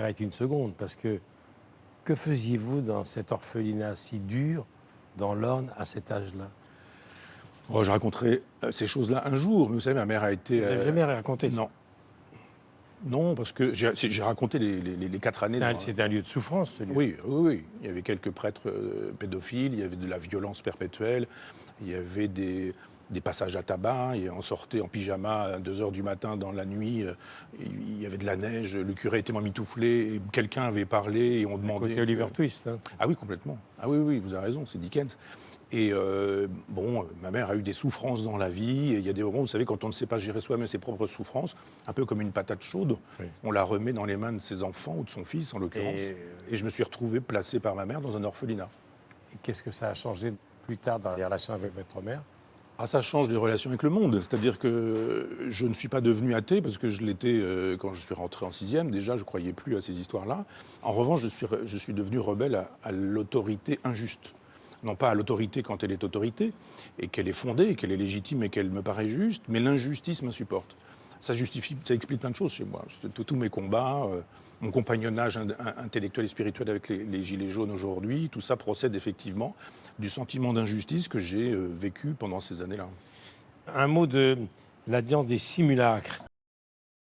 Arrêtez une seconde, parce que faisiez-vous dans cet orphelinat si dur, dans l'Orne, à cet âge-là? Oh, je raconterai ces choses-là un jour, mais vous savez, ma mère a été... Vous n'avez jamais raconté ça? Non. Non, parce que j'ai raconté les 4 années... C'est un lieu de souffrance, ce lieu. Oui, oui, oui. Il y avait quelques prêtres pédophiles, il y avait de la violence perpétuelle, il y avait des passages à tabac, et on sortait en pyjama à 2 h du matin dans la nuit, il y avait de la neige, le curé était mitouflé, et quelqu'un avait parlé et on demandait... Côté Oliver Twist. Hein. Ah oui, complètement. Ah oui, oui, vous avez raison, c'est Dickens. Et ma mère a eu des souffrances dans la vie, et il y a des moments, vous savez, quand on ne sait pas gérer soi-même ses propres souffrances, un peu comme une patate chaude, Oui. on la remet dans les mains de ses enfants, ou de son fils en l'occurrence. Et je me suis retrouvé placé par ma mère dans un orphelinat. Et qu'est-ce que ça a changé plus tard dans les relations avec votre mère? Ah, ça change les relations avec le monde. C'est-à-dire que je ne suis pas devenu athée, parce que je l'étais quand je suis rentré en 6e. Déjà, je ne croyais plus à ces histoires-là. En revanche, je suis devenu rebelle à l'autorité injuste. Non pas à l'autorité quand elle est autorité, et qu'elle est fondée, et qu'elle est légitime, et qu'elle me paraît juste, mais l'injustice m'insupporte. Ça explique plein de choses chez moi. Tous mes combats, mon compagnonnage intellectuel et spirituel avec les Gilets jaunes aujourd'hui, tout ça procède effectivement du sentiment d'injustice que j'ai vécu pendant ces années-là. Un mot de l'alliance des simulacres.